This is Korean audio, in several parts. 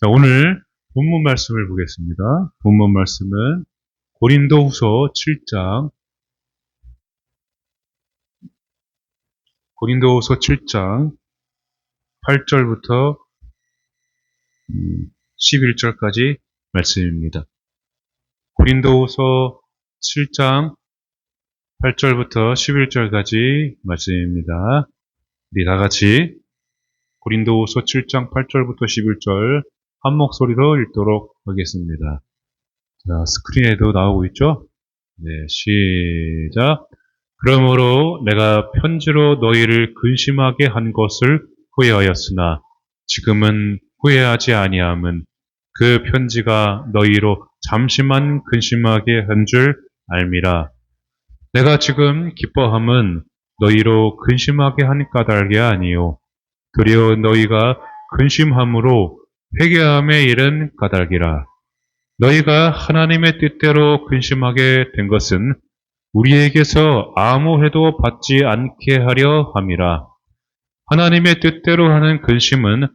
자, 오늘 본문 말씀을 보겠습니다. 본문 말씀은 고린도후서 7장, 고린도후서 7장 8절부터 11절까지 말씀입니다. 고린도후서 7장 8절부터 11절까지 말씀입니다. 우리 다 같이 고린도후서 7장 8절부터 11절 한 목소리로 읽도록 하겠습니다. 자, 스크린에도 나오고 있죠? 네, 시작. 그러므로 내가 편지로 너희를 근심하게 한 것을 후회하였으나 지금은 후회하지 아니함은 그 편지가 너희로 잠시만 근심하게 한 줄 알미라. 내가 지금 기뻐함은 너희로 근심하게 한 까닭이 아니요 도리어 너희가 근심함으로 회개함에 이른 까닭이라. 너희가 하나님의 뜻대로 근심하게 된 것은 우리에게서 아무 해도 받지 않게 하려 함이라. 하나님의 뜻대로 하는 근심은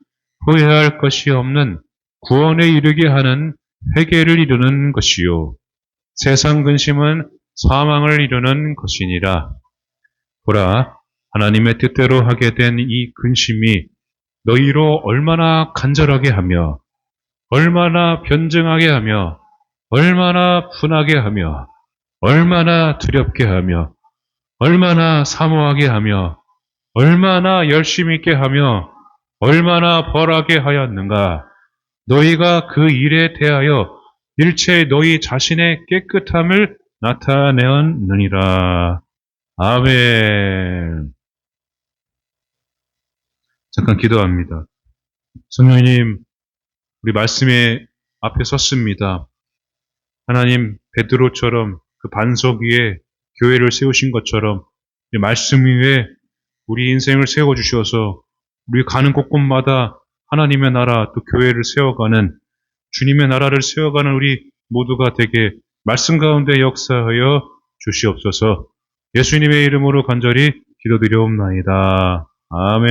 후회할 것이 없는 구원에 이르게 하는 회개를 이루는 것이요. 세상 근심은 사망을 이루는 것이니라. 보라, 하나님의 뜻대로 하게 된 이 근심이 너희로 얼마나 간절하게 하며 얼마나 변증하게 하며 얼마나 분하게 하며 얼마나 두렵게 하며 얼마나 사모하게 하며 얼마나 열심 있게 하며 얼마나 벌하게 하였는가. 너희가 그 일에 대하여 일체 너희 자신의 깨끗함을 나타내었느니라. 아멘. 잠깐 기도합니다. 성령님, 우리 말씀에 앞에 섰습니다. 하나님, 베드로처럼 그 반석 위에 교회를 세우신 것처럼 말씀 위에 우리 인생을 세워주셔서 우리 가는 곳곳마다 하나님의 나라 또 교회를 세워가는 주님의 나라를 세워가는 우리 모두가 되게 말씀 가운데 역사하여 주시옵소서. 예수님의 이름으로 간절히 기도드려옵나이다. 아멘.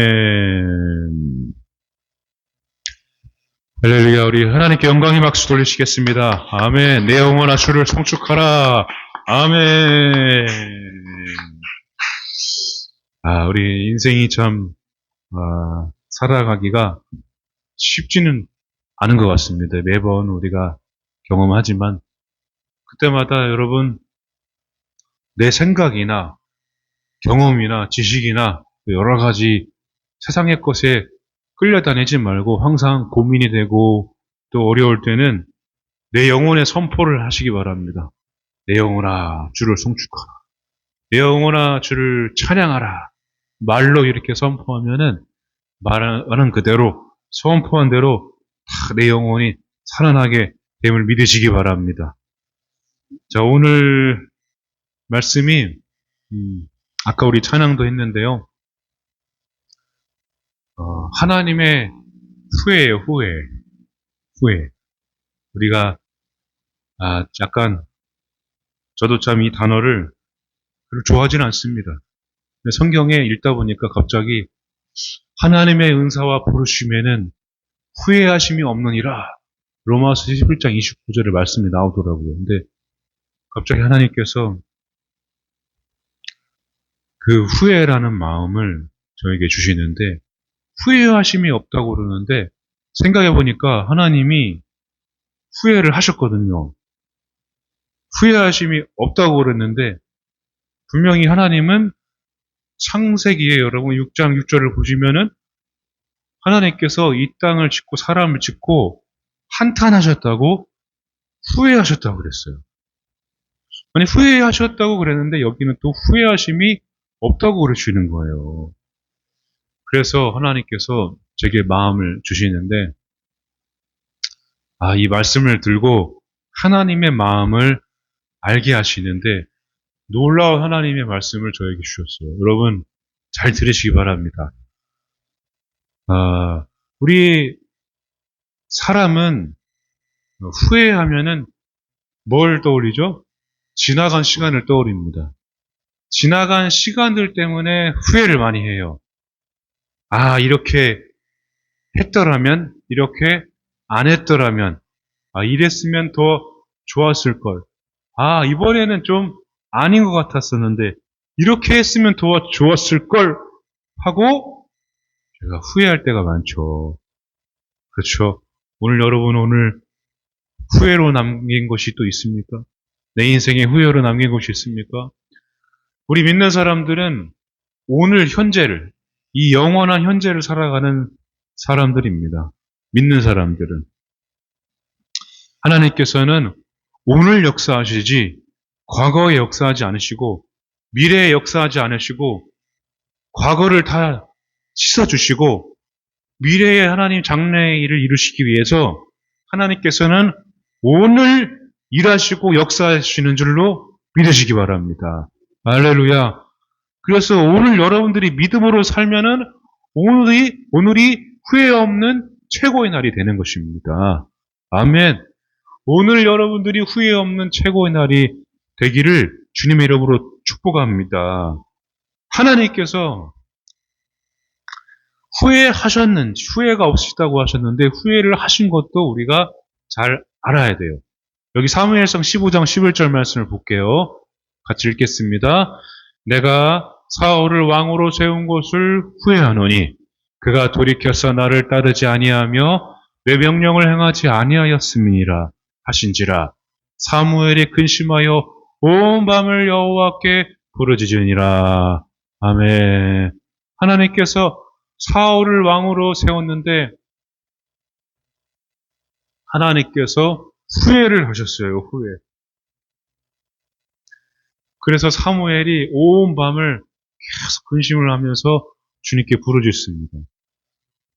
할렐루야. 우리 하나님께 영광의 박수 돌리시겠습니다. 아멘. 내 영혼아 주를 송축하라. 아멘. 우리 인생이 참 살아가기가 쉽지는 않은 것 같습니다. 매번 우리가 경험하지만 그때마다 여러분 내 생각이나 경험이나 지식이나 여러 가지 세상의 것에 끌려다니지 말고 항상 고민이 되고 또 어려울 때는 내 영혼의 선포를 하시기 바랍니다. 내 영혼아 주를 송축하라. 내 영혼아 주를 찬양하라. 말로 이렇게 선포하면은 말하는 그대로 선포한 대로 다 내 영혼이 살아나게 됨을 믿으시기 바랍니다. 자, 오늘 말씀이 아까 우리 찬양도 했는데요. 하나님의 후회예요. 후회. 우리가 약간 저도 참 이 단어를 별로 좋아하지는 않습니다. 근데 성경에 읽다 보니까 갑자기 하나님의 은사와 부르심에는 후회하심이 없느니라. 로마서 11장 29절의 말씀이 나오더라고요. 근데 갑자기 하나님께서 그 후회라는 마음을 저에게 주시는데 후회하심이 없다고 그러는데 생각해 보니까 하나님이 후회를 하셨거든요. 후회하심이 없다고 그랬는데 분명히 하나님은 창세기에 여러분 6장 6절을 보시면은 하나님께서 이 땅을 짓고 사람을 짓고 한탄하셨다고 후회하셨다고 그랬어요. 아니 후회하셨다고 그랬는데 여기는 또 후회하심이 없다고 그러시는 거예요. 그래서 하나님께서 제게 마음을 주시는데 이 말씀을 들고 하나님의 마음을 알게 하시는데 놀라운 하나님의 말씀을 저에게 주셨어요. 여러분 잘 들으시기 바랍니다. 우리 사람은 후회하면은 뭘 떠올리죠? 지나간 시간을 떠올립니다. 지나간 시간들 때문에 후회를 많이 해요. 이렇게 했더라면, 이렇게 안 했더라면, 이랬으면 더 좋았을 걸. 이번에는 좀 아닌 것 같았었는데, 이렇게 했으면 더 좋았을 걸 하고, 제가 후회할 때가 많죠. 그렇죠. 오늘 후회로 남긴 것이 또 있습니까? 내 인생에 후회로 남긴 것이 있습니까? 우리 믿는 사람들은 오늘 현재를, 이 영원한 현재를 살아가는 사람들입니다. 믿는 사람들은. 하나님께서는 오늘 역사하시지, 과거에 역사하지 않으시고, 미래에 역사하지 않으시고, 과거를 다 씻어주시고, 미래에 하나님 장래의 일을 이루시기 위해서 하나님께서는 오늘 일하시고 역사하시는 줄로 믿으시기 바랍니다. 할렐루야. 그래서 오늘 여러분들이 믿음으로 살면은 오늘이 후회 없는 최고의 날이 되는 것입니다. 아멘. 오늘 여러분들이 후회 없는 최고의 날이 되기를 주님의 이름으로 축복합니다. 하나님께서 후회가 없으시다고 하셨는데 후회를 하신 것도 우리가 잘 알아야 돼요. 여기 사무엘상 15장 11절 말씀을 볼게요. 같이 읽겠습니다. 내가 사울을 왕으로 세운 것을 후회하노니 그가 돌이켜서 나를 따르지 아니하며 내 명령을 행하지 아니하였음이니라 하신지라. 사무엘이 근심하여 온 밤을 여호와께 부르짖으니라. 아멘. 하나님께서 사울을 왕으로 세웠는데 하나님께서 후회를 하셨어요. 후회. 그래서 사무엘이 온 밤을 계속 근심을 하면서 주님께 부르짖습니다.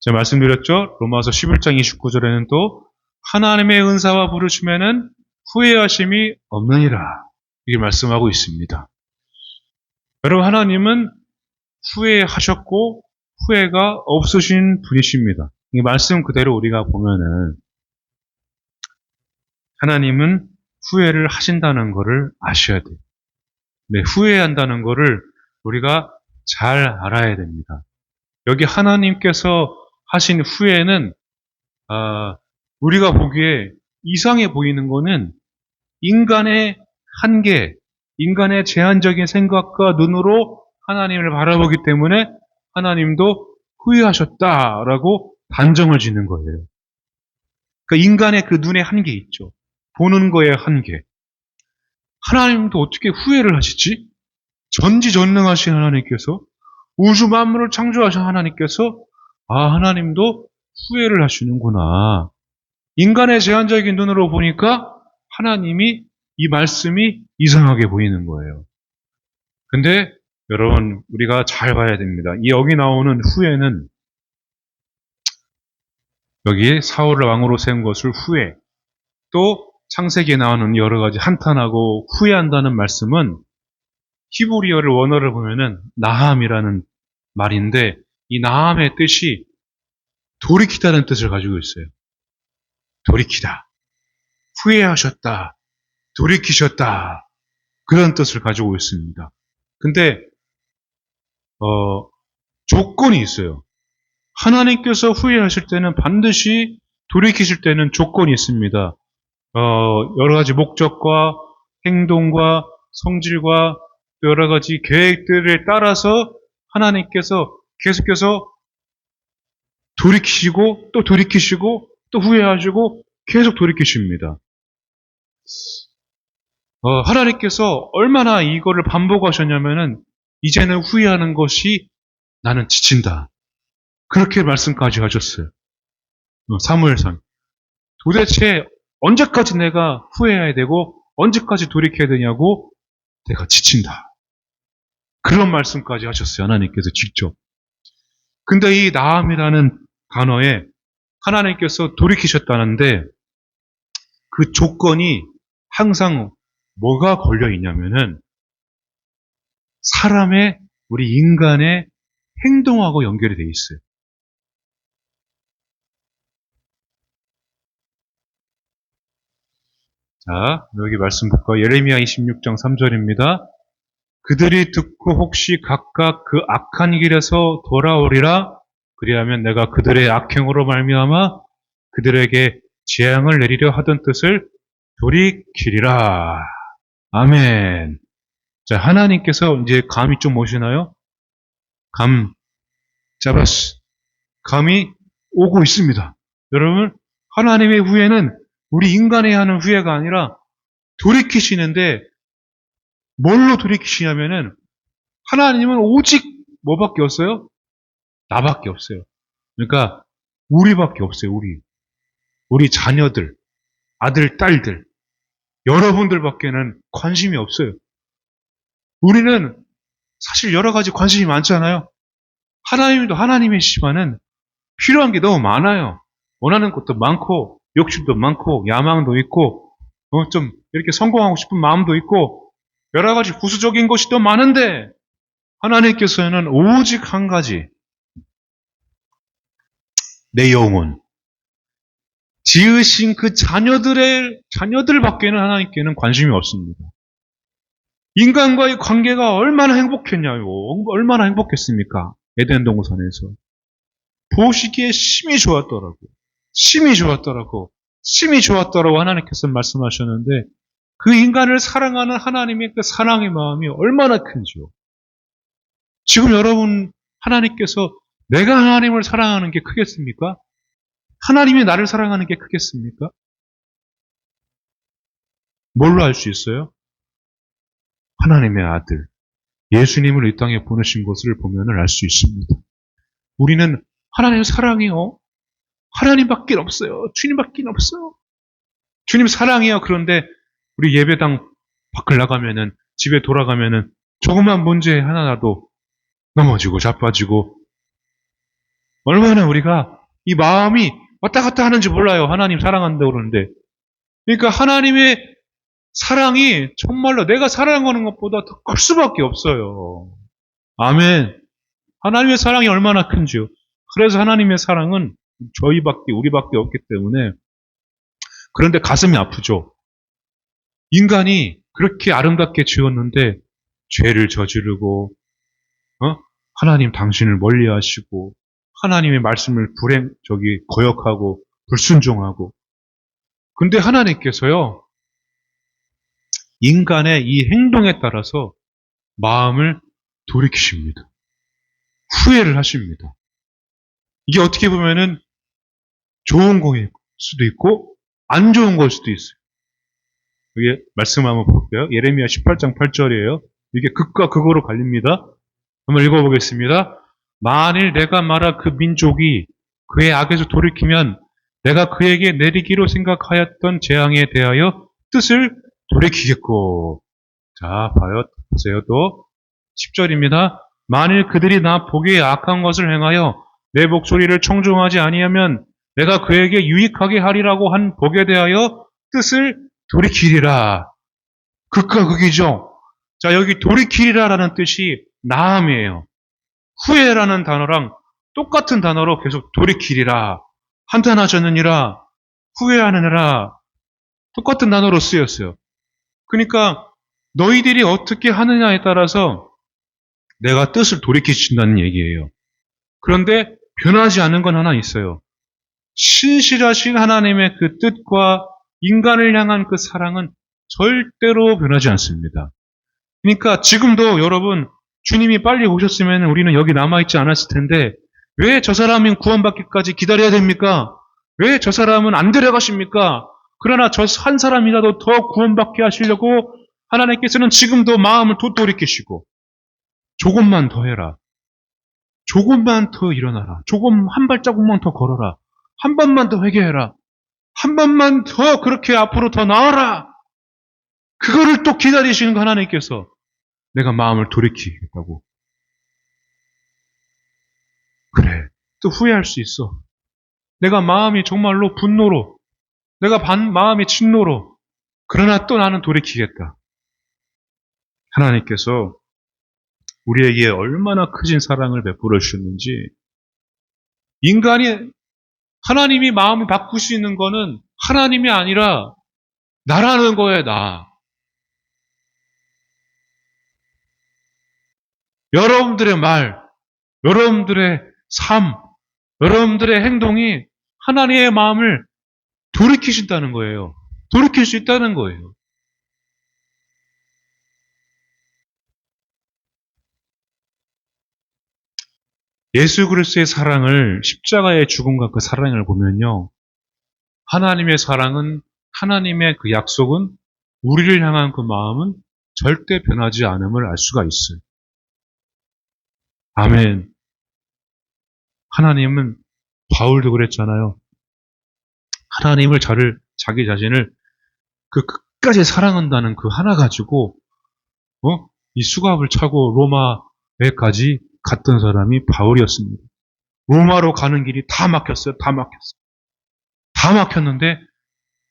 제가 말씀드렸죠? 로마서 11장 29절에는 또 하나님의 은사와 부르심에는 후회하심이 없느니라 이렇게 말씀하고 있습니다. 여러분, 하나님은 후회하셨고 후회가 없으신 분이십니다. 이 말씀 그대로 우리가 보면은 하나님은 후회를 하신다는 것을 아셔야 돼요. 네, 후회한다는 것을 우리가 잘 알아야 됩니다. 여기 하나님께서 하신 후회는 우리가 보기에 이상해 보이는 것은 인간의 한계, 인간의 제한적인 생각과 눈으로 하나님을 바라보기 때문에 하나님도 후회하셨다라고 단정을 짓는 거예요. 그러니까 인간의 그 눈에 한계 있죠. 보는 거에 한계. 하나님도 어떻게 후회를 하시지? 전지전능하신 하나님께서, 우주 만물을 창조하신 하나님께서 하나님도 후회를 하시는구나. 인간의 제한적인 눈으로 보니까 하나님이 이 말씀이 이상하게 보이는 거예요. 근데 여러분, 우리가 잘 봐야 됩니다. 여기 나오는 후회는 여기 사울을 왕으로 세운 것을 후회, 또 창세기에 나오는 여러 가지 한탄하고 후회한다는 말씀은 히브리어를 원어를 보면은 나함이라는 말인데 이 나함의 뜻이 돌이키다는 뜻을 가지고 있어요. 돌이키다, 후회하셨다, 돌이키셨다 그런 뜻을 가지고 있습니다. 근데 조건이 있어요. 하나님께서 후회하실 때는 반드시 돌이키실 때는 조건이 있습니다. 여러 가지 목적과 행동과 성질과 여러 가지 계획들을 따라서 하나님께서 계속해서 돌이키시고 또 돌이키시고 또 후회하시고 계속 돌이키십니다. 하나님께서 얼마나 이거를 반복하셨냐면은 이제는 후회하는 것이 나는 지친다. 그렇게 말씀까지 하셨어요. 사무엘상. 도대체 언제까지 내가 후회해야 되고 언제까지 돌이켜야 되냐고 내가 지친다. 그런 말씀까지 하셨어요. 하나님께서 직접. 근데 이 나함이라는 단어에 하나님께서 돌이키셨다는데 그 조건이 항상 뭐가 걸려 있냐면은 사람의, 우리 인간의 행동하고 연결이 돼 있어요. 자, 여기 말씀 볼까요? 예레미야 26장 3절입니다. 그들이 듣고 혹시 각각 그 악한 길에서 돌아오리라. 그리하면 내가 그들의 악행으로 말미암아 그들에게 재앙을 내리려 하던 뜻을 돌이키리라. 아멘. 자, 하나님께서 이제 감이 좀 오시나요? 감 잡았어. 감이 오고 있습니다. 여러분, 하나님의 후회는 우리 인간이 하는 후회가 아니라 돌이키시는데 뭘로 돌이키시냐면은 하나님은 오직 뭐밖에 없어요? 나밖에 없어요. 그러니까 우리밖에 없어요. 우리 자녀들, 아들, 딸들, 여러분들밖에는 관심이 없어요. 우리는 사실 여러 가지 관심이 많잖아요. 하나님도 하나님이시지만은 필요한 게 너무 많아요. 원하는 것도 많고, 욕심도 많고, 야망도 있고, 좀 이렇게 성공하고 싶은 마음도 있고, 여러 가지 부수적인 것이 더 많은데, 하나님께서는 오직 한 가지, 내 영혼, 지으신 그 자녀들밖에는 하나님께는 관심이 없습니다. 인간과의 관계가 얼마나 행복했냐요. 얼마나 행복했습니까? 에덴 동산에서. 보시기에 심히 좋았더라고. 심히 좋았더라고. 심히 좋았더라고 하나님께서 말씀하셨는데 그 인간을 사랑하는 하나님의 그 사랑의 마음이 얼마나 큰지요. 지금 여러분 하나님께서 내가 하나님을 사랑하는 게 크겠습니까? 하나님이 나를 사랑하는 게 크겠습니까? 뭘로 알 수 있어요? 하나님의 아들, 예수님을 이 땅에 보내신 것을 보면 알 수 있습니다. 우리는 하나님의 사랑이요. 하나님밖에 없어요. 주님밖에 없어요. 주님 사랑이요. 그런데 우리 예배당 밖을 나가면은 집에 돌아가면은 조그만 문제 하나라도 넘어지고 자빠지고 얼마나 우리가 이 마음이 왔다 갔다 하는지 몰라요. 하나님 사랑한다고 그러는데. 그러니까 하나님의 사랑이 정말로 내가 사랑하는 것보다 더 클 수밖에 없어요. 아멘. 하나님의 사랑이 얼마나 큰지요. 그래서 하나님의 사랑은 우리밖에 없기 때문에 그런데 가슴이 아프죠. 인간이 그렇게 아름답게 지었는데 죄를 저지르고 하나님 당신을 멀리하시고 하나님의 말씀을 거역하고 불순종하고 근데 하나님께서요 인간의 이 행동에 따라서 마음을 돌이키십니다. 후회를 하십니다. 이게 어떻게 보면은 좋은 거일 수도 있고 안 좋은 걸 수도 있어요. 여기 말씀 한번 볼게요. 예레미야 18장 8절이에요. 이게 극과 극으로 갈립니다. 한번 읽어보겠습니다. 만일 내가 말한 그 민족이 그의 악에서 돌이키면 내가 그에게 내리기로 생각하였던 재앙에 대하여 뜻을 돌이키겠고. 자, 보세요. 또 10절입니다. 만일 그들이 나 보기에 악한 것을 행하여 내 목소리를 청종하지 아니하면 내가 그에게 유익하게 하리라고 한 복에 대하여 뜻을 돌이키리라. 극과 극이죠. 자, 여기 돌이키리라라는 뜻이 나음이에요. 후회라는 단어랑 똑같은 단어로 계속 돌이키리라. 한탄하셨느니라. 후회하느니라. 똑같은 단어로 쓰였어요. 그러니까 너희들이 어떻게 하느냐에 따라서 내가 뜻을 돌이키신다는 얘기예요. 그런데 변하지 않는 건 하나 있어요. 신실하신 하나님의 그 뜻과 인간을 향한 그 사랑은 절대로 변하지 않습니다. 그러니까 지금도 여러분 주님이 빨리 오셨으면 우리는 여기 남아있지 않았을 텐데 왜 저 사람이 구원받기까지 기다려야 됩니까? 왜 저 사람은 안 데려가십니까? 그러나 저 한 사람이라도 더 구원받게 하시려고 하나님께서는 지금도 마음을 돌이키시고 조금만 더 해라. 조금만 더 일어나라. 한 발자국만 더 걸어라. 한 번만 더 회개해라. 한 번만 더 그렇게 앞으로 더 나아라. 그거를 또 기다리시는 하나님께서 내가 마음을 돌이키겠다고. 그래. 또 후회할 수 있어. 내가 마음이 정말로 분노로, 내가 마음이 진노로, 그러나 또 나는 돌이키겠다. 하나님께서 우리에게 얼마나 크신 사랑을 베풀어 주셨는지, 인간이, 하나님이 마음을 바꿀 수 있는 거는 하나님이 아니라 나라는 거예요, 나. 여러분들의 말, 여러분들의 삶, 여러분들의 행동이 하나님의 마음을 돌이키신다는 거예요. 돌이킬 수 있다는 거예요. 예수 그리스도의 사랑을, 십자가의 죽음과 그 사랑을 보면요. 하나님의 사랑은, 하나님의 그 약속은, 우리를 향한 그 마음은 절대 변하지 않음을 알 수가 있어요. 아멘. 하나님은, 바울도 그랬잖아요. 하나님을 자기 자신을 그 끝까지 사랑한다는 그 하나 가지고, 이 수갑을 차고 로마에까지 갔던 사람이 바울이었습니다. 로마로 가는 길이 다 막혔어요. 다 막혔어요. 다 막혔는데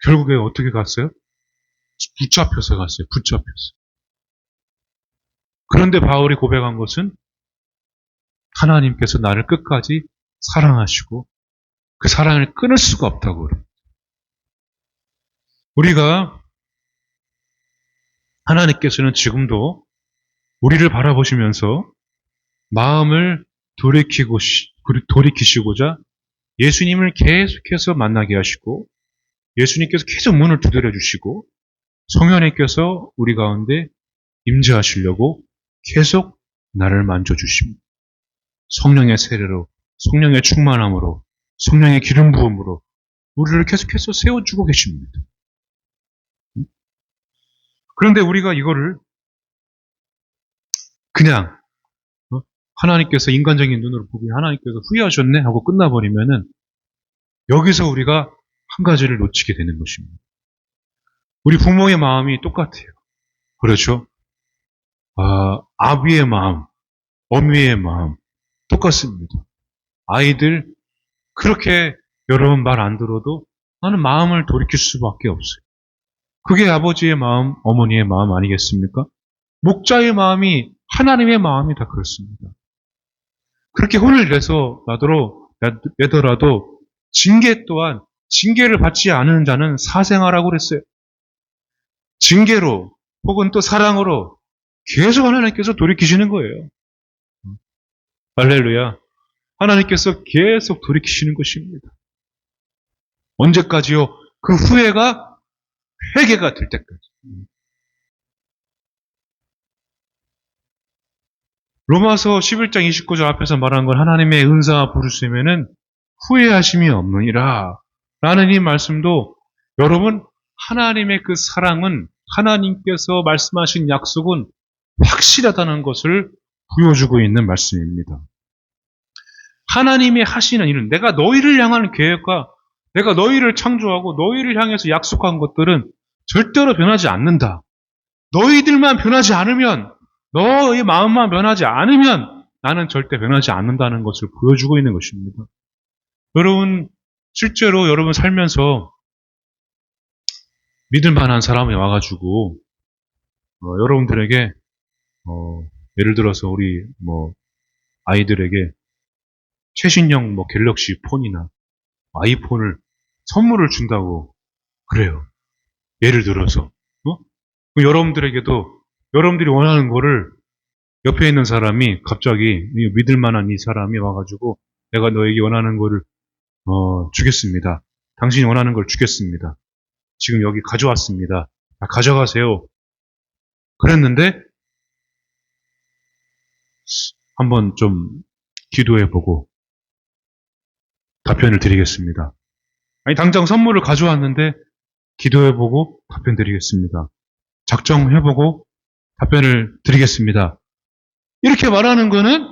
결국에 어떻게 갔어요? 붙잡혀서 갔어요. 붙잡혀서. 그런데 바울이 고백한 것은 하나님께서 나를 끝까지 사랑하시고 그 사랑을 끊을 수가 없다고 그래요. 우리가 하나님께서는 지금도 우리를 바라보시면서 마음을 돌이키시고자 예수님을 계속해서 만나게 하시고 예수님께서 계속 문을 두드려 주시고 성령님께서 우리 가운데 임재하시려고 계속 나를 만져주십니다. 성령의 세례로, 성령의 충만함으로, 성령의 기름 부음으로 우리를 계속해서 세워주고 계십니다. 그런데 우리가 이거를 그냥 하나님께서 인간적인 눈으로 보기에 하나님께서 후회하셨네 하고 끝나버리면은 여기서 우리가 한 가지를 놓치게 되는 것입니다. 우리 부모의 마음이 똑같아요. 그렇죠? 아비의 마음, 어미의 마음 똑같습니다. 아이들 그렇게 여러분 말 안 들어도 나는 마음을 돌이킬 수밖에 없어요. 그게 아버지의 마음, 어머니의 마음 아니겠습니까? 목자의 마음이 하나님의 마음이 다 그렇습니다. 그렇게 혼을 내더라도 징계 또한 징계를 받지 않은 자는 사생아라고 그랬어요. 징계로 혹은 또 사랑으로 계속 하나님께서 돌이키시는 거예요. 할렐루야. 하나님께서 계속 돌이키시는 것입니다. 언제까지요? 그 후회가 회개가 될 때까지. 로마서 11장 29절 앞에서 말한 건 하나님의 은사와 부르심에는 후회하심이 없느니라 라는 이 말씀도 여러분 하나님의 그 사랑은 하나님께서 말씀하신 약속은 확실하다는 것을 보여주고 있는 말씀입니다. 하나님의 하시는 일은 내가 너희를 향하는 계획과 내가 너희를 창조하고 너희를 향해서 약속한 것들은 절대로 변하지 않는다. 너희들만 변하지 않으면 너의 마음만 변하지 않으면 나는 절대 변하지 않는다는 것을 보여주고 있는 것입니다. 여러분 실제로 여러분 살면서 믿을 만한 사람이 와가지고 여러분들에게 예를 들어서 우리 아이들에게 최신형 갤럭시 폰이나 아이폰을 선물을 준다고 그래요. 예를 들어서 여러분들에게도 여러분들이 원하는 거를 옆에 있는 사람이 갑자기 믿을 만한 이 사람이 와가지고 내가 너에게 원하는 거를 주겠습니다. 당신이 원하는 걸 주겠습니다. 지금 여기 가져왔습니다. 가져가세요. 그랬는데 한번 좀 기도해보고 답변을 드리겠습니다. 아니 당장 선물을 가져왔는데 기도해보고 답변 드리겠습니다. 작정해보고 답변을 드리겠습니다. 이렇게 말하는 거는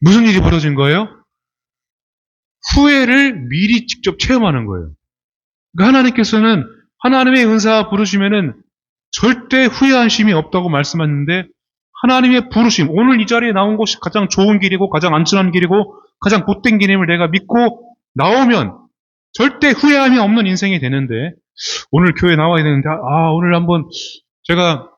무슨 일이 벌어진 거예요? 후회를 미리 직접 체험하는 거예요. 그러니까 하나님께서는 하나님의 은사 부르시면은 절대 후회하심이 없다고 말씀하셨는데 하나님의 부르심, 오늘 이 자리에 나온 것이 가장 좋은 길이고 가장 안전한 길이고 가장 곧된 길임을 내가 믿고 나오면 절대 후회함이 없는 인생이 되는데 오늘 교회 나와야 되는데 오늘 한번 제가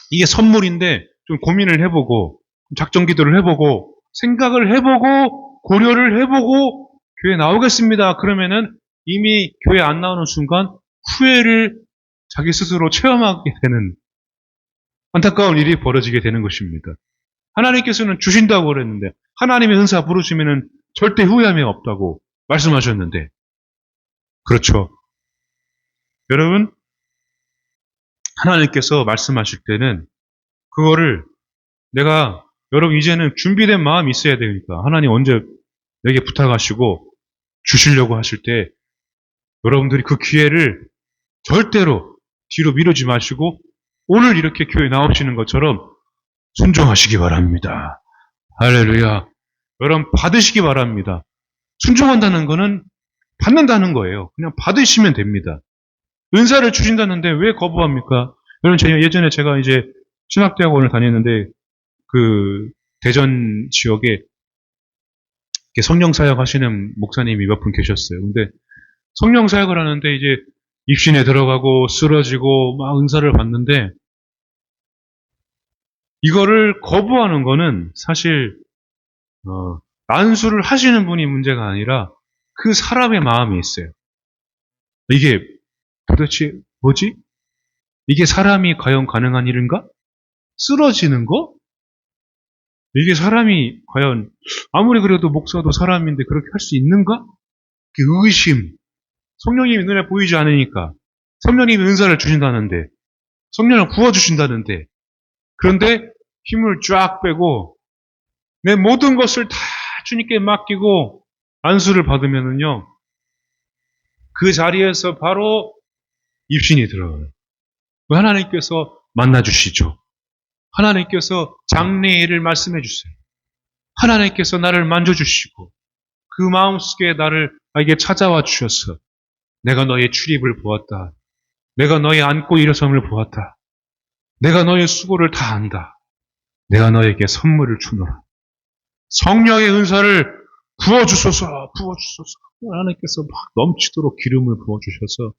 이게 선물인데 좀 고민을 해보고 작전 기도를 해보고 생각을 해보고 고려를 해보고 교회 나오겠습니다. 그러면은 이미 교회 안 나오는 순간 후회를 자기 스스로 체험하게 되는 안타까운 일이 벌어지게 되는 것입니다. 하나님께서는 주신다고 그랬는데 하나님의 은사 부르시면은 절대 후회함이 없다고 말씀하셨는데 그렇죠. 여러분, 하나님께서 말씀하실 때는 그거를 여러분 이제는 준비된 마음이 있어야 되니까 하나님 언제 내게 부탁하시고 주시려고 하실 때 여러분들이 그 기회를 절대로 뒤로 미루지 마시고 오늘 이렇게 교회 나오시는 것처럼 순종하시기 바랍니다. 할렐루야. 여러분 받으시기 바랍니다. 순종한다는 거는 받는다는 거예요. 그냥 받으시면 됩니다. 은사를 주신다는데 왜 거부합니까? 여러분 예전에 제가 이제 신학대학원을 다녔는데 그 대전 지역에 성령 사역 하시는 목사님이 몇 분 계셨어요. 근데 성령 사역을 하는데 이제 입신에 들어가고 쓰러지고 막 은사를 받는데 이거를 거부하는 거는 사실 안수를 하시는 분이 문제가 아니라 그 사람의 마음이 있어요. 이게 도대체 뭐지? 이게 사람이 과연 가능한 일인가? 쓰러지는 거? 이게 사람이 과연 아무리 그래도 목사도 사람인데 그렇게 할 수 있는가? 그 의심. 성령님이 눈에 보이지 않으니까. 성령님이 은사를 주신다는데. 성령을 부어주신다는데. 그런데 힘을 쫙 빼고 내 모든 것을 다 주님께 맡기고 안수를 받으면은요. 그 자리에서 바로 입신이 들어가요. 하나님께서 만나주시죠. 하나님께서 장래일을 말씀해 주세요. 하나님께서 나를 만져주시고 그 마음속에 나에게 찾아와 주셔서 내가 너의 출입을 보았다. 내가 너의 앉고 일어섬을 보았다. 내가 너의 수고를 다 안다. 내가 너에게 선물을 주노라. 성령의 은사를 부어주소서. 하나님께서 막 넘치도록 기름을 부어주셔서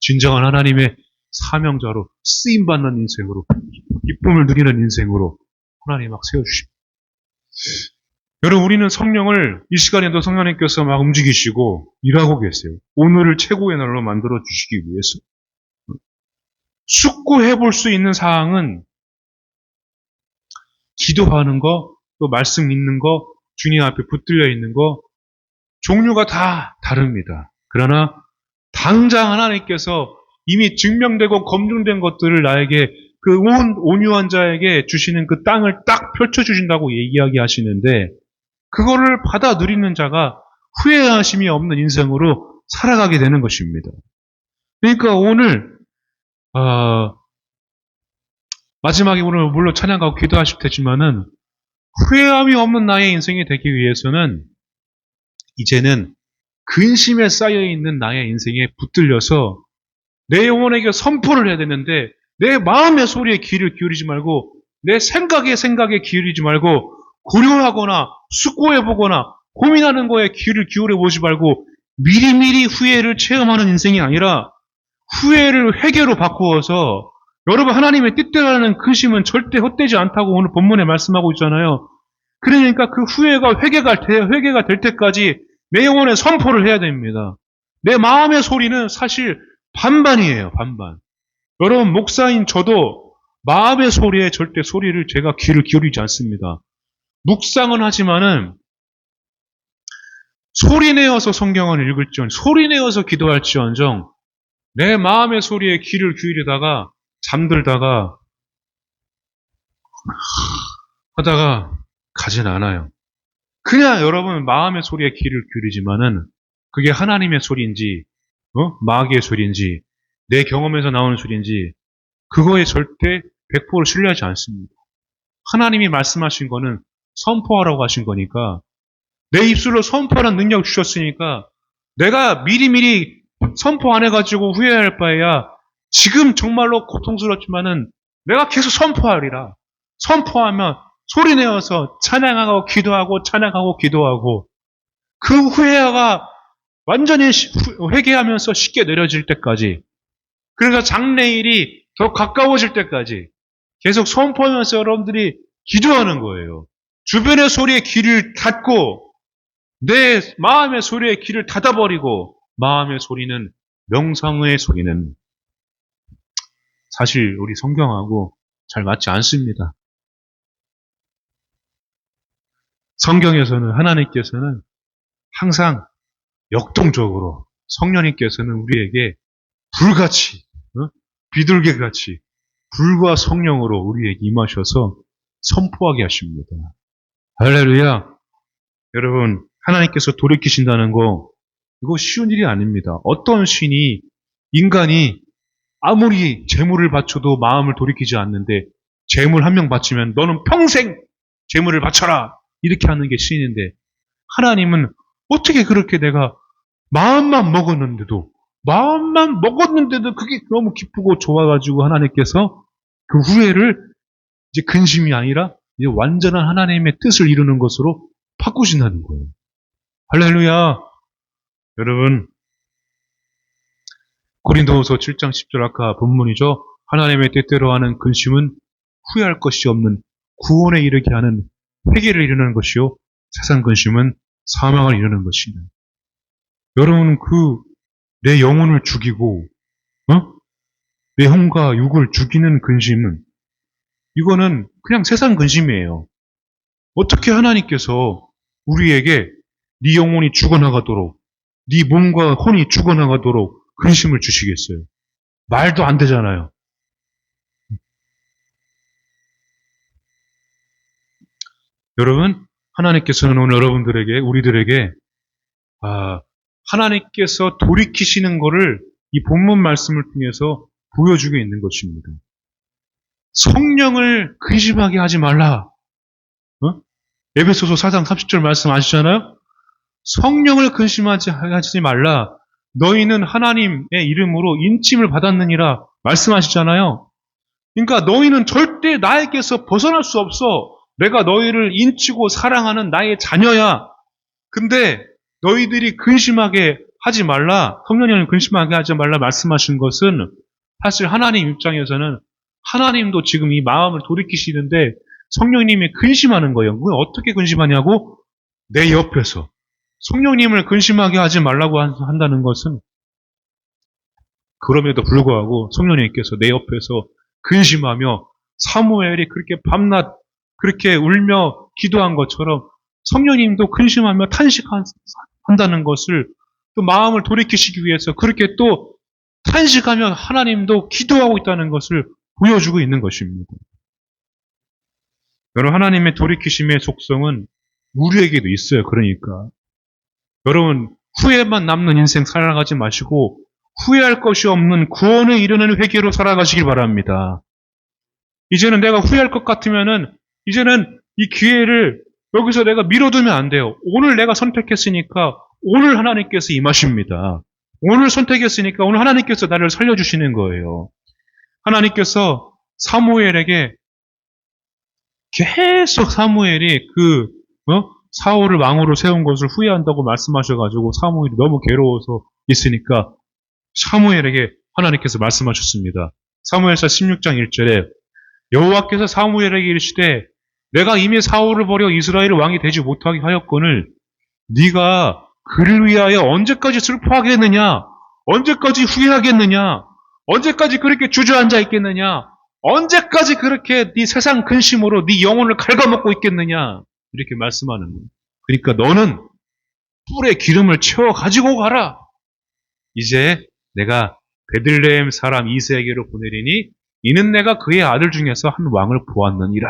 진정한 하나님의 사명자로 쓰임받는 인생으로 기쁨을 누리는 인생으로 하나님 막 세워주십니다. 여러분 우리는 성령을 이 시간에도 성령님께서 막 움직이시고 일하고 계세요. 오늘을 최고의 날로 만들어 주시기 위해서. 숙고해 볼 수 있는 사항은 기도하는 거, 또 말씀 읽는 거, 주님 앞에 붙들려 있는 거 종류가 다 다릅니다. 그러나 당장 하나님께서 이미 증명되고 검증된 것들을 나에게 그 온유한 자에게 주시는 그 땅을 딱 펼쳐주신다고 이야기하시는데 그거를 받아 누리는 자가 후회하심이 없는 인생으로 살아가게 되는 것입니다. 그러니까 오늘 마지막에 오늘 물론 찬양하고 기도하실 테지만은 후회함이 없는 나의 인생이 되기 위해서는 이제는 근심에 쌓여있는 나의 인생에 붙들려서 내 영혼에게 선포를 해야 되는데 내 마음의 소리에 귀를 기울이지 말고 내 생각에 기울이지 말고 고려하거나 숙고해보거나 고민하는 거에 귀를 기울여보지 말고 미리미리 후회를 체험하는 인생이 아니라 후회를 회개로 바꾸어서 여러분 하나님의 뜻대로라는 근심은 절대 헛되지 않다고 오늘 본문에 말씀하고 있잖아요. 그러니까 그 후회가 회개가 될 때까지 내 영혼에 선포를 해야 됩니다. 내 마음의 소리는 사실 반반이에요. 반반. 여러분 목사인 저도 마음의 소리에 절대 제가 귀를 기울이지 않습니다. 묵상은 하지만은 소리내어서 성경을 읽을지언정 소리내어서 기도할지언정 내 마음의 소리에 귀를 기울이다가 잠들다가 하다가 가진 않아요. 그냥 여러분 마음의 소리에 귀를 기울이지만은 그게 하나님의 소리인지 마귀의 소리인지 내 경험에서 나오는 소리인지 그거에 절대 100% 신뢰하지 않습니다. 하나님이 말씀하신 거는 선포하라고 하신 거니까 내 입술로 선포하는 능력 주셨으니까 내가 미리미리 선포 안 해가지고 후회할 바에야 지금 정말로 고통스럽지만은 내가 계속 선포하리라. 선포하면 소리내어서 찬양하고 기도하고 그 후회가 완전히 회개하면서 쉽게 내려질 때까지 그래서 장래일이 더 가까워질 때까지 계속 선포하면서 여러분들이 기도하는 거예요. 주변의 소리에 귀를 닫고 내 마음의 소리에 귀를 닫아버리고 마음의 소리는 명상의 소리는 사실 우리 성경하고 잘 맞지 않습니다. 성경에서는 하나님께서는 항상 역동적으로 성령님께서는 우리에게 불같이, 비둘기같이 불과 성령으로 우리에게 임하셔서 선포하게 하십니다. 할렐루야. 여러분, 하나님께서 돌이키신다는 거, 이거 쉬운 일이 아닙니다. 어떤 신이, 인간이 아무리 재물을 바쳐도 마음을 돌이키지 않는데, 재물 한 명 바치면 너는 평생 재물을 바쳐라! 이렇게 하는 게 신인데, 하나님은 어떻게 그렇게 내가 마음만 먹었는데도 그게 너무 기쁘고 좋아가지고 하나님께서 그 후회를 이제 근심이 아니라 이제 완전한 하나님의 뜻을 이루는 것으로 바꾸신다는 거예요. 할렐루야. 여러분, 고린도후서 7장 10절 아까 본문이죠. 하나님의 뜻대로 하는 근심은 후회할 것이 없는 구원에 이르게 하는 회개를 이루는 것이요. 세상 근심은 사망을 이루는 것이다. 여러분, 내 영혼을 죽이고, 내 혼과 육을 죽이는 근심은, 이거는 그냥 세상 근심이에요. 어떻게 하나님께서 우리에게 네 영혼이 죽어나가도록, 네 몸과 혼이 죽어나가도록 근심을 주시겠어요? 말도 안 되잖아요. 여러분, 하나님께서는 오늘 여러분들에게, 우리들에게, 하나님께서 돌이키시는 것을 이 본문 말씀을 통해서 보여주고 있는 것입니다. 성령을 근심하게 하지 말라. 에베소서 4장 30절 말씀 아시잖아요? 성령을 근심하지 말라. 너희는 하나님의 이름으로 인침을 받았느니라 말씀하시잖아요. 그러니까 너희는 절대 나에게서 벗어날 수 없어. 내가 너희를 인치고 사랑하는 나의 자녀야. 근데 너희들이 근심하게 하지 말라. 성령님을 근심하게 하지 말라 말씀하신 것은 사실 하나님 입장에서는 하나님도 지금 이 마음을 돌이키시는데 성령님이 근심하는 거예요. 그건 어떻게 근심하냐고? 내 옆에서. 성령님을 근심하게 하지 말라고 한다는 것은 그럼에도 불구하고 성령님께서 내 옆에서 근심하며 사무엘이 그렇게 밤낮 그렇게 울며 기도한 것처럼 성령님도 근심하며 탄식한다는 것을 또 마음을 돌이키시기 위해서 그렇게 또 탄식하며 하나님도 기도하고 있다는 것을 보여주고 있는 것입니다. 여러분, 하나님의 돌이키심의 속성은 우리에게도 있어요. 그러니까 여러분, 후회만 남는 인생 살아가지 마시고 후회할 것이 없는 구원에 이르는 회개로 살아가시길 바랍니다. 이제는 내가 후회할 것 같으면은 이제는 이 기회를 여기서 내가 미뤄두면 안 돼요. 오늘 내가 선택했으니까 오늘 하나님께서 임하십니다. 오늘 선택했으니까 오늘 하나님께서 나를 살려주시는 거예요. 하나님께서 사무엘에게 계속 사무엘이 사울을 왕으로 세운 것을 후회한다고 말씀하셔가지고 사무엘이 너무 괴로워서 있으니까 사무엘에게 하나님께서 말씀하셨습니다. 사무엘사 16장 1절에 여호와께서 사무엘에게 이르시되 내가 이미 사울을 버려 이스라엘의 왕이 되지 못하게 하였거늘 네가 그를 위하여 언제까지 슬퍼하겠느냐? 언제까지 후회하겠느냐? 언제까지 그렇게 주저앉아 있겠느냐? 언제까지 그렇게 네 세상 근심으로 네 영혼을 갉아먹고 있겠느냐? 이렇게 말씀하는 거예요. 그러니까 너는 뿔에 기름을 채워 가지고 가라. 이제 내가 베들레헴 사람 이새에게로 보내리니 이는 내가 그의 아들 중에서 한 왕을 보았느니라.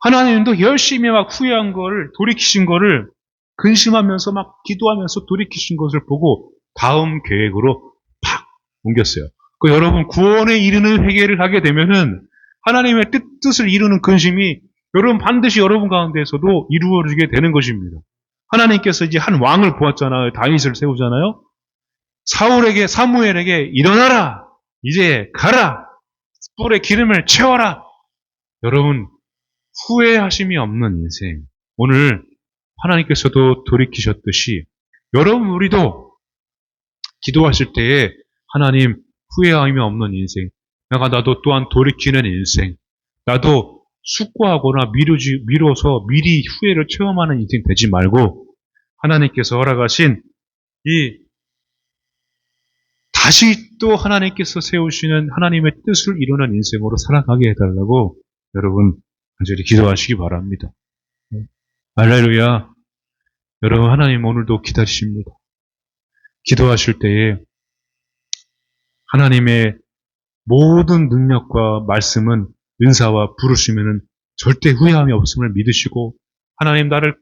하나님도 열심히 막 후회한 거를 돌이키신 거를 근심하면서 막 기도하면서 돌이키신 것을 보고 다음 계획으로 팍 옮겼어요. 여러분 구원에 이르는 회개를 하게 되면은 하나님의 뜻을 이루는 근심이 여러분 반드시 여러분 가운데에서도 이루어지게 되는 것입니다. 하나님께서 이제 한 왕을 보았잖아요. 다윗을 세우잖아요. 사무엘에게 일어나라. 이제 가라. 뿔에 기름을 채워라. 여러분 후회하심이 없는 인생. 오늘 하나님께서도 돌이키셨듯이 여러분 우리도 기도하실 때에 하나님 후회함이 없는 인생. 나도 또한 돌이키는 인생. 나도 숙고하거나 미뤄서 미리 후회를 체험하는 인생 되지 말고 하나님께서 허락하신 다시 또 하나님께서 세우시는 하나님의 뜻을 이루는 인생으로 살아가게 해달라고 여러분 간절히 기도하시기 바랍니다. 할렐루야. 여러분 하나님 오늘도 기다리십니다. 기도하실 때에 하나님의 모든 능력과 말씀은 은사와 부르심에는 절대 후회함이 없음을 믿으시고 하나님 나를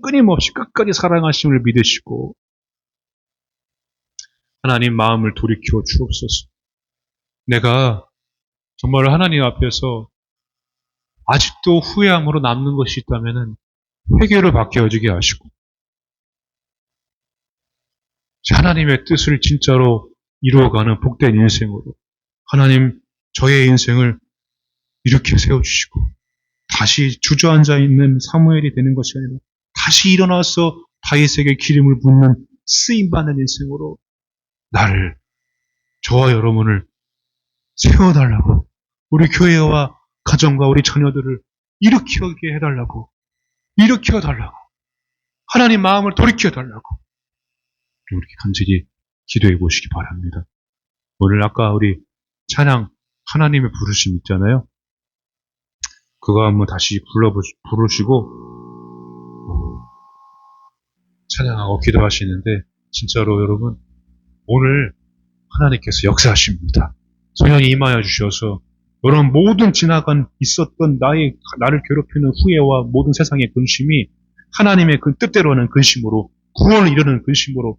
끊임없이 끝까지 사랑하심을 믿으시고 하나님 마음을 돌이켜 주옵소서. 내가 정말 하나님 앞에서 아직도 후회함으로 남는 것이 있다면 회개로 바뀌어지게 하시고 하나님의 뜻을 진짜로 이루어가는 복된 인생으로 하나님 저의 인생을 이렇게 세워주시고 다시 주저앉아 있는 사무엘이 되는 것이 아니라 다시 일어나서 다윗에게 기름을 붓는 쓰임받는 인생으로 나를 저와 여러분을 세워달라고 우리 교회와 가정과 우리 자녀들을 일으키게 해달라고 일으켜달라고 하나님 마음을 돌이켜달라고 우리 간절히 기도해 보시기 바랍니다. 오늘 아까 우리 찬양 하나님의 부르심 있잖아요. 그거 한번 다시 부르시고 찬양하고 기도하시는데 진짜로 여러분 오늘 하나님께서 역사하십니다. 성령이 임하여 주셔서 여러분 모든 있었던 나를 괴롭히는 후회와 모든 세상의 근심이 하나님의 그 뜻대로 하는 근심으로 구원을 이루는 근심으로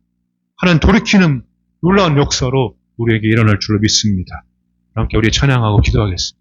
하나님 돌이키는 놀라운 역사로 우리에게 일어날 줄로 믿습니다. 함께 우리 찬양하고 기도하겠습니다.